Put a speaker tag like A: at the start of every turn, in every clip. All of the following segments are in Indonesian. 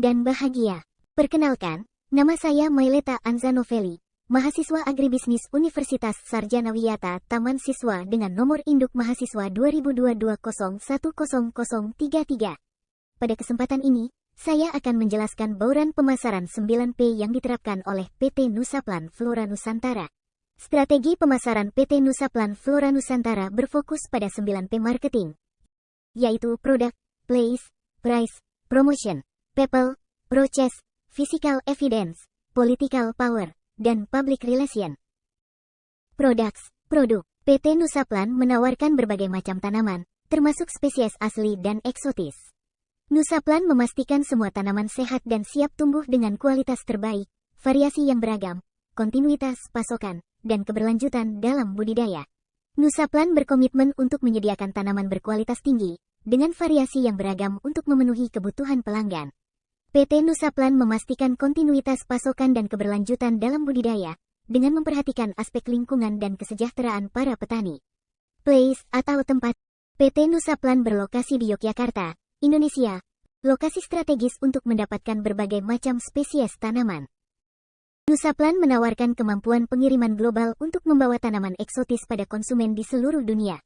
A: dan bahagia. Perkenalkan, nama saya Maileta Anzanovelli, mahasiswa agribisnis Universitas Sarjana Wiyata Taman Siswa dengan nomor induk mahasiswa 2022010033. Pada kesempatan ini, saya akan menjelaskan bauran pemasaran 9P yang diterapkan oleh PT Nusaplan Flora Nusantara. Strategi pemasaran PT Nusaplan Flora Nusantara berfokus pada 9P marketing, yaitu product, place, price, promotion, people, process, physical evidence, political power, dan public relation. Products, produk. PT Nusaplan menawarkan berbagai macam tanaman, termasuk spesies asli dan eksotis. Nusaplan memastikan semua tanaman sehat dan siap tumbuh dengan kualitas terbaik, variasi yang beragam, kontinuitas pasokan, dan keberlanjutan dalam budidaya. Nusaplan berkomitmen untuk menyediakan tanaman berkualitas tinggi, dengan variasi yang beragam untuk memenuhi kebutuhan pelanggan. PT Nusaplan memastikan kontinuitas pasokan dan keberlanjutan dalam budidaya, dengan memperhatikan aspek lingkungan dan kesejahteraan para petani. Place atau tempat. PT Nusaplan berlokasi di Yogyakarta, Indonesia, lokasi strategis untuk mendapatkan berbagai macam spesies tanaman. Nusaplan menawarkan kemampuan pengiriman global untuk membawa tanaman eksotis pada konsumen di seluruh dunia.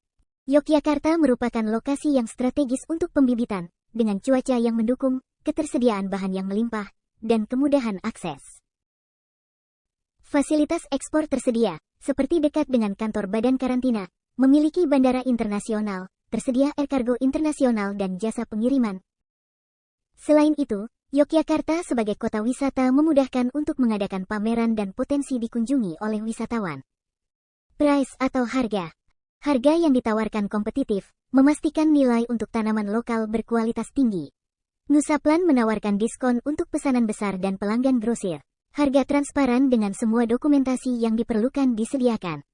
A: Yogyakarta merupakan lokasi yang strategis untuk pembibitan, dengan cuaca yang mendukung, ketersediaan bahan yang melimpah, dan kemudahan akses. Fasilitas ekspor tersedia, seperti dekat dengan kantor badan karantina, memiliki bandara internasional, tersedia air kargo internasional dan jasa pengiriman. Selain itu, Yogyakarta sebagai kota wisata memudahkan untuk mengadakan pameran dan potensi dikunjungi oleh wisatawan. Price atau harga. Harga yang ditawarkan kompetitif, memastikan nilai untuk tanaman lokal berkualitas tinggi. Nusaplan menawarkan diskon untuk pesanan besar dan pelanggan grosir. Harga transparan dengan semua dokumentasi yang diperlukan disediakan.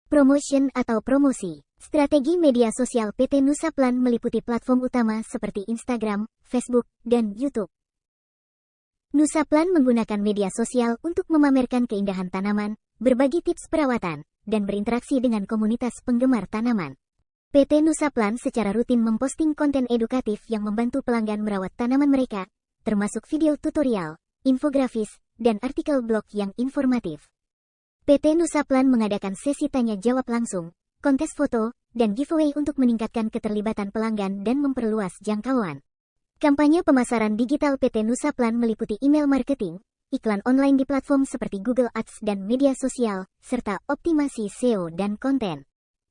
A: Promotion atau promosi. Strategi media sosial PT Nusaplan meliputi platform utama seperti Instagram, Facebook, dan YouTube. Nusaplan menggunakan media sosial untuk memamerkan keindahan tanaman, berbagi tips perawatan, dan berinteraksi dengan komunitas penggemar tanaman. PT Nusaplan secara rutin memposting konten edukatif yang membantu pelanggan merawat tanaman mereka, termasuk video tutorial, infografis, dan artikel blog yang informatif. PT Nusaplan mengadakan sesi tanya-jawab langsung, kontes foto, dan giveaway untuk meningkatkan keterlibatan pelanggan dan memperluas jangkauan. Kampanye pemasaran digital PT Nusaplan meliputi email marketing, iklan online di platform seperti Google Ads dan media sosial, serta optimasi SEO dan konten.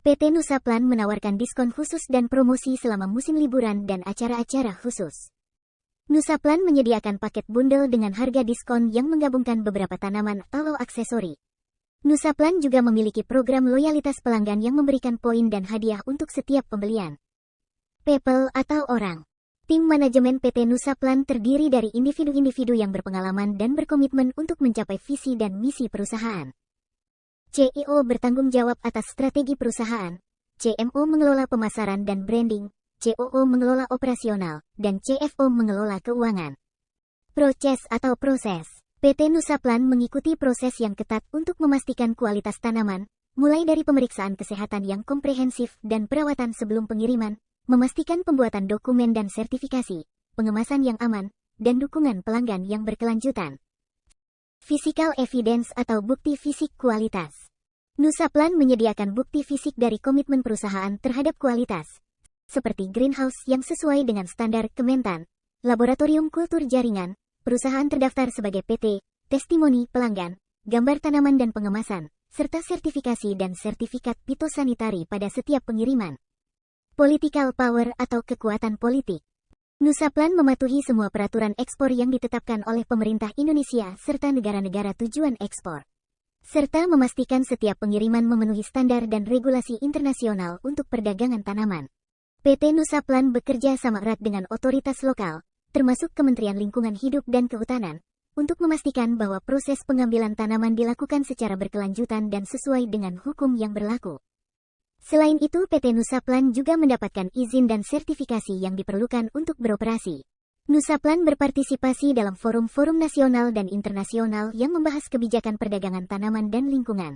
A: PT Nusaplan menawarkan diskon khusus dan promosi selama musim liburan dan acara-acara khusus. Nusaplan menyediakan paket bundel dengan harga diskon yang menggabungkan beberapa tanaman atau aksesori. Nusaplan juga memiliki program loyalitas pelanggan yang memberikan poin dan hadiah untuk setiap pembelian. People atau orang. Tim manajemen PT Nusaplan terdiri dari individu-individu yang berpengalaman dan berkomitmen untuk mencapai visi dan misi perusahaan. CEO bertanggung jawab atas strategi perusahaan, CMO mengelola pemasaran dan branding, COO mengelola operasional, dan CFO mengelola keuangan. Proses atau proses. PT Nusaplan mengikuti proses yang ketat untuk memastikan kualitas tanaman, mulai dari pemeriksaan kesehatan yang komprehensif dan perawatan sebelum pengiriman, memastikan pembuatan dokumen dan sertifikasi, pengemasan yang aman, dan dukungan pelanggan yang berkelanjutan. Physical evidence atau bukti fisik kualitas. Nusaplan menyediakan bukti fisik dari komitmen perusahaan terhadap kualitas, seperti greenhouse yang sesuai dengan standar Kementan, laboratorium kultur jaringan, perusahaan terdaftar sebagai PT, testimoni pelanggan, gambar tanaman dan pengemasan, serta sertifikasi dan sertifikat fitosanitari pada setiap pengiriman. Political power atau kekuatan politik. Nusaplan mematuhi semua peraturan ekspor yang ditetapkan oleh pemerintah Indonesia serta negara-negara tujuan ekspor, serta memastikan setiap pengiriman memenuhi standar dan regulasi internasional untuk perdagangan tanaman. PT Nusaplan bekerja sama erat dengan otoritas lokal, termasuk Kementerian Lingkungan Hidup dan Kehutanan, untuk memastikan bahwa proses pengambilan tanaman dilakukan secara berkelanjutan dan sesuai dengan hukum yang berlaku. Selain itu, PT Nusaplan juga mendapatkan izin dan sertifikasi yang diperlukan untuk beroperasi. Nusaplan berpartisipasi dalam forum-forum nasional dan internasional yang membahas kebijakan perdagangan tanaman dan lingkungan,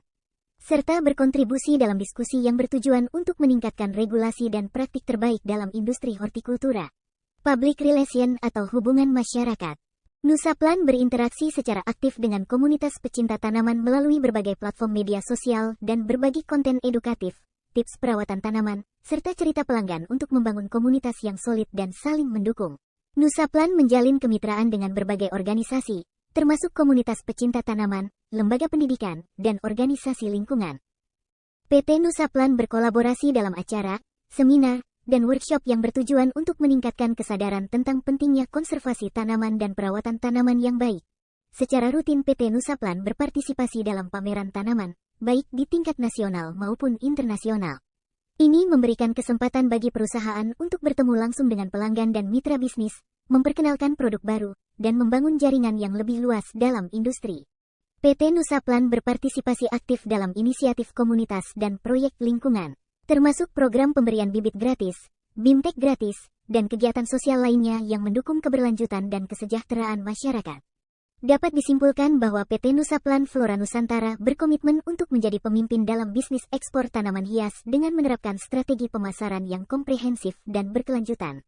A: serta berkontribusi dalam diskusi yang bertujuan untuk meningkatkan regulasi dan praktik terbaik dalam industri hortikultura. Public relation atau hubungan masyarakat. Nusaplan berinteraksi secara aktif dengan komunitas pecinta tanaman melalui berbagai platform media sosial dan berbagi konten edukatif, tips perawatan tanaman, serta cerita pelanggan untuk membangun komunitas yang solid dan saling mendukung. Nusaplan menjalin kemitraan dengan berbagai organisasi, termasuk komunitas pecinta tanaman, lembaga pendidikan, dan organisasi lingkungan. PT Nusaplan berkolaborasi dalam acara, seminar, dan workshop yang bertujuan untuk meningkatkan kesadaran tentang pentingnya konservasi tanaman dan perawatan tanaman yang baik. Secara rutin PT Nusaplan berpartisipasi dalam pameran tanaman, baik di tingkat nasional maupun internasional. Ini memberikan kesempatan bagi perusahaan untuk bertemu langsung dengan pelanggan dan mitra bisnis, memperkenalkan produk baru, dan membangun jaringan yang lebih luas dalam industri. PT Nusaplan berpartisipasi aktif dalam inisiatif komunitas dan proyek lingkungan, termasuk program pemberian bibit gratis, BIMTEK gratis, dan kegiatan sosial lainnya yang mendukung keberlanjutan dan kesejahteraan masyarakat. Dapat disimpulkan bahwa PT Nusaplan Flora Nusantara berkomitmen untuk menjadi pemimpin dalam bisnis ekspor tanaman hias dengan menerapkan strategi pemasaran yang komprehensif dan berkelanjutan.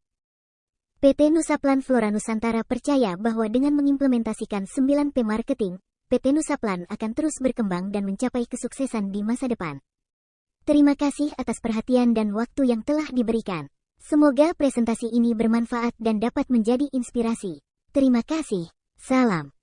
A: PT Nusaplan Flora Nusantara percaya bahwa dengan mengimplementasikan 9P Marketing, PT Nusaplan akan terus berkembang dan mencapai kesuksesan di masa depan. Terima kasih atas perhatian dan waktu yang telah diberikan. Semoga presentasi ini bermanfaat dan dapat menjadi inspirasi. Terima kasih. Salam.